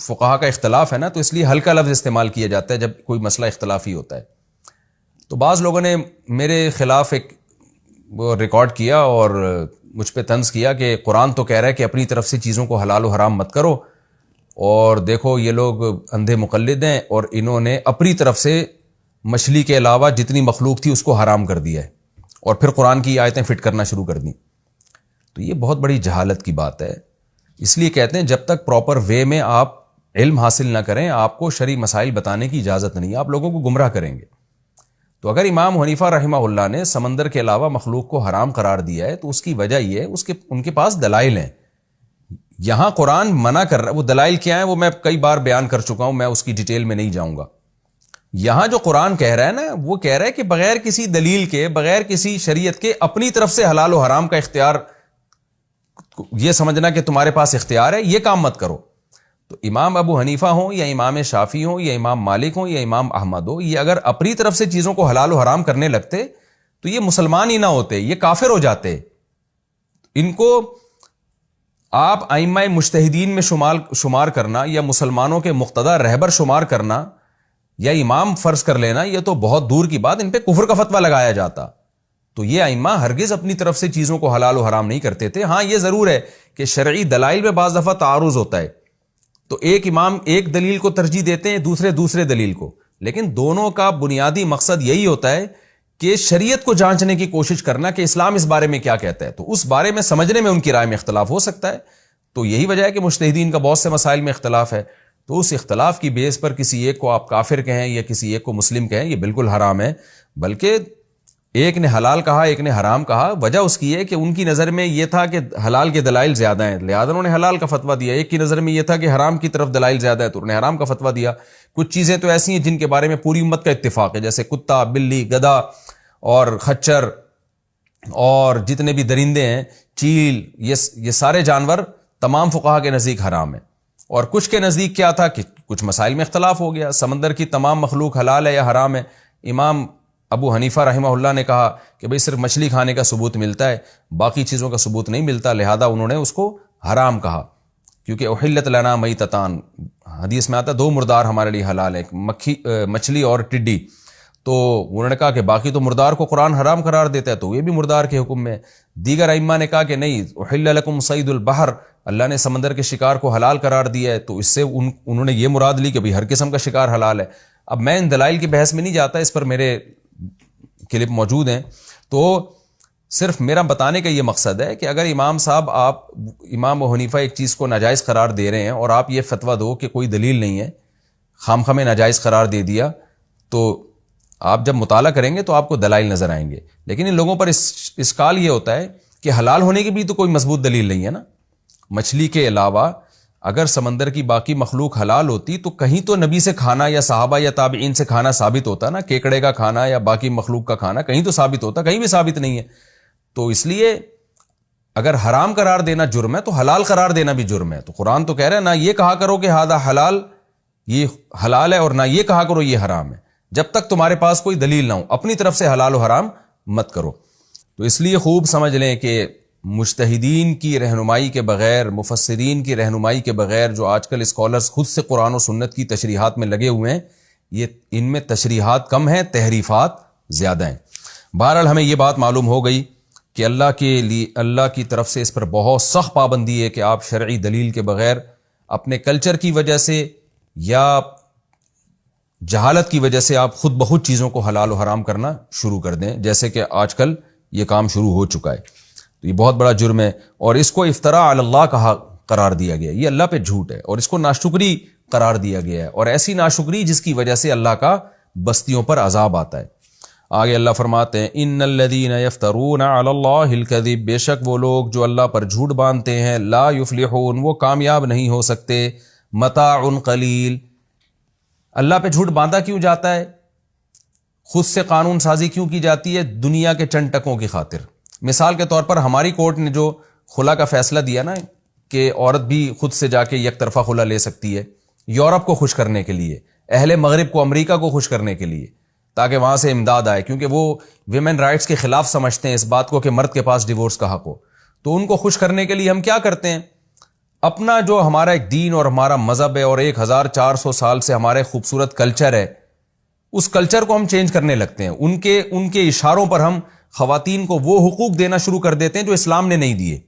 فقہا کا اختلاف ہے نا، تو اس لیے ہلکا لفظ استعمال کیا جاتا ہے جب کوئی مسئلہ اختلافی ہوتا ہے. تو بعض لوگوں نے میرے خلاف ایک وہ ریکارڈ کیا اور مجھ پہ طنز کیا کہ قرآن تو کہہ رہا ہے کہ اپنی طرف سے چیزوں کو حلال و حرام مت کرو، اور دیکھو یہ لوگ اندھے مقلد ہیں اور انہوں نے اپنی طرف سے مچھلی کے علاوہ جتنی مخلوق تھی اس کو حرام کر دیا ہے، اور پھر قرآن کی آیتیں فٹ کرنا شروع کر دیں. تو یہ بہت بڑی جہالت کی بات ہے. اس لیے کہتے ہیں جب تک پراپر وے میں آپ علم حاصل نہ کریں آپ کو شرعی مسائل بتانے کی اجازت نہیں ہے، آپ لوگوں کو گمراہ کریں گے. تو اگر امام حنیفہ رحمہ اللہ نے سمندر کے علاوہ مخلوق کو حرام قرار دیا ہے تو اس کی وجہ یہ ہے ان کے پاس دلائل ہیں. یہاں قرآن منع کر رہا ہے، وہ دلائل کیا ہیں وہ میں کئی بار بیان کر چکا ہوں، میں اس کی ڈیٹیل میں نہیں جاؤں گا. یہاں جو قرآن کہہ رہا ہے نا، وہ کہہ رہا ہے کہ بغیر کسی دلیل کے، بغیر کسی شریعت کے اپنی طرف سے حلال و حرام کا اختیار، یہ سمجھنا کہ تمہارے پاس اختیار ہے، یہ کام مت کرو. تو امام ابو حنیفہ ہوں یا امام شافعی ہوں یا امام مالک ہوں یا امام احمد ہو، یہ اگر اپنی طرف سے چیزوں کو حلال و حرام کرنے لگتے تو یہ مسلمان ہی نہ ہوتے، یہ کافر ہو جاتے. ان کو آپ ائمہ مجتہدین میں شمار کرنا یا مسلمانوں کے مقتدی رہبر شمار کرنا یا امام فرض کر لینا، یہ تو بہت دور کی بات، ان پہ کفر کا فتویٰ لگایا جاتا. تو یہ ائمہ ہرگز اپنی طرف سے چیزوں کو حلال و حرام نہیں کرتے تھے. ہاں یہ ضرور ہے کہ شرعی دلائل میں بعض دفعہ تعارض ہوتا ہے، تو ایک امام ایک دلیل کو ترجیح دیتے ہیں، دوسرے دلیل کو، لیکن دونوں کا بنیادی مقصد یہی ہوتا ہے کہ شریعت کو جانچنے کی کوشش کرنا کہ اسلام اس بارے میں کیا کہتا ہے. تو اس بارے میں سمجھنے میں ان کی رائے میں اختلاف ہو سکتا ہے. تو یہی وجہ ہے کہ مجتہدین کا بہت سے مسائل میں اختلاف ہے. تو اس اختلاف کی بیس پر کسی ایک کو آپ کافر کہیں یا کسی ایک کو مسلم کہیں، یہ بالکل حرام ہے. بلکہ ایک نے حلال کہا ایک نے حرام کہا، وجہ اس کی ہے کہ ان کی نظر میں یہ تھا کہ حلال کے دلائل زیادہ ہیں، لہذا انہوں نے حلال کا فتویٰ دیا. ایک کی نظر میں یہ تھا کہ حرام کی طرف دلائل زیادہ ہے تو انہوں نے حرام کا فتویٰ دیا. کچھ چیزیں تو ایسی ہیں جن کے بارے میں پوری امت کا اتفاق ہے، جیسے کتا، بلی، گدھا اور خچر اور جتنے بھی درندے ہیں، چیل، یہ سارے جانور تمام فقہا کے نزدیک حرام ہیں. اور کچھ کے نزدیک کیا تھا کہ کچھ مسائل میں اختلاف ہو گیا، سمندر کی تمام مخلوق حلال ہے یا حرام ہے. امام ابو حنیفہ رحمہ اللہ نے کہا کہ بھئی صرف مچھلی کھانے کا ثبوت ملتا ہے، باقی چیزوں کا ثبوت نہیں ملتا، لہذا انہوں نے اس کو حرام کہا. کیونکہ احلت لنا میتتان، حدیث میں آتا ہے 2 مردار ہمارے لیے حلال ہے، مچھلی اور ٹڈی. تو انہوں نے کہا کہ باقی تو مردار کو قرآن حرام قرار دیتا ہے، تو یہ بھی مردار کے حکم میں. دیگر ائمہ نے کہا کہ نہیں، احل لکم صید البحر، اللہ نے سمندر کے شکار کو حلال قرار دیا ہے، تو اس سے انہوں نے یہ مراد لی کہ بھئی ہر قسم کا شکار حلال ہے. اب میں ان دلائل کی بحث میں نہیں جاتا، اس پر میرے کلپ موجود ہیں. تو صرف میرا بتانے کا یہ مقصد ہے کہ اگر امام صاحب، آپ امام ابو حنیفہ ایک چیز کو ناجائز قرار دے رہے ہیں اور آپ یہ فتویٰ دو کہ کوئی دلیل نہیں ہے، خام خامے ناجائز قرار دے دیا، تو آپ جب مطالعہ کریں گے تو آپ کو دلائل نظر آئیں گے. لیکن ان لوگوں پر اشکال یہ ہوتا ہے کہ حلال ہونے کی بھی تو کوئی مضبوط دلیل نہیں ہے نا. مچھلی کے علاوہ اگر سمندر کی باقی مخلوق حلال ہوتی تو کہیں تو نبی سے کھانا یا صحابہ یا تابعین سے کھانا ثابت ہوتا نا، کیکڑے کا کھانا یا باقی مخلوق کا کھانا کہیں تو ثابت ہوتا، کہیں بھی ثابت نہیں ہے. تو اس لیے اگر حرام قرار دینا جرم ہے تو حلال قرار دینا بھی جرم ہے. تو قرآن تو کہہ رہا ہے نہ یہ کہا کرو کہ ہذا حلال، یہ حلال ہے، اور نہ یہ کہا کرو یہ حرام ہے، جب تک تمہارے پاس کوئی دلیل نہ ہو اپنی طرف سے حلال و حرام مت کرو. تو اس لیے خوب سمجھ لیں کہ مجتہدین کی رہنمائی کے بغیر، مفسرین کی رہنمائی کے بغیر، جو آج کل اسکالرز خود سے قرآن و سنت کی تشریحات میں لگے ہوئے ہیں، یہ ان میں تشریحات کم ہیں، تحریفات زیادہ ہیں. بہرحال ہمیں یہ بات معلوم ہو گئی کہ اللہ کی طرف سے اس پر بہت سخت پابندی ہے کہ آپ شرعی دلیل کے بغیر اپنے کلچر کی وجہ سے یا جہالت کی وجہ سے آپ خود بخود چیزوں کو حلال و حرام کرنا شروع کر دیں، جیسے کہ آج کل یہ کام شروع ہو چکا ہے. تو یہ بہت بڑا جرم ہے اور اس کو افتراء علی اللہ کا قرار دیا گیا. یہ اللہ پہ جھوٹ ہے اور اس کو ناشکری قرار دیا گیا ہے، اور ایسی ناشکری جس کی وجہ سے اللہ کا بستیوں پر عذاب آتا ہے. آگے اللہ فرماتے ہیں ان الذین یفترون علی اللہ الکذب، بے شک وہ لوگ جو اللہ پر جھوٹ باندھتے ہیں، لا یفلحون، وہ کامیاب نہیں ہو سکتے. متاع قلیل، اللہ پہ جھوٹ باندھا کیوں جاتا ہے؟ خود سے قانون سازی کیوں کی جاتی ہے؟ دنیا کے چند ٹکوں کی خاطر. مثال کے طور پر ہماری کورٹ نے جو خلا کا فیصلہ دیا نا کہ عورت بھی خود سے جا کے یک طرفہ خلا لے سکتی ہے، یورپ کو خوش کرنے کے لیے، اہل مغرب کو، امریکہ کو خوش کرنے کے لیے، تاکہ وہاں سے امداد آئے، کیونکہ وہ ویمن رائٹس کے خلاف سمجھتے ہیں اس بات کو کہ مرد کے پاس ڈیورس کا حق ہو. تو ان کو خوش کرنے کے لیے ہم کیا کرتے ہیں؟ اپنا جو ہمارا ایک دین اور ہمارا مذہب ہے اور 1400 سال سے ہمارے خوبصورت کلچر ہے، اس کلچر کو ہم چینج کرنے لگتے ہیں. ان کے اشاروں پر ہم خواتین کو وہ حقوق دینا شروع کر دیتے ہیں جو اسلام نے نہیں دیے،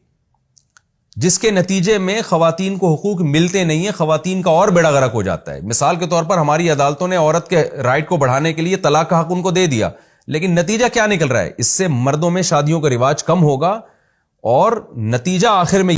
جس کے نتیجے میں خواتین کو حقوق ملتے نہیں ہیں، خواتین کا اور بیڑا غرق ہو جاتا ہے. مثال کے طور پر ہماری عدالتوں نے عورت کے رائٹ کو بڑھانے کے لیے طلاق کا حق ان کو دے دیا، لیکن نتیجہ کیا نکل رہا ہے؟ اس سے مردوں میں شادیوں کا رواج کم ہوگا اور نتیجہ آخر میں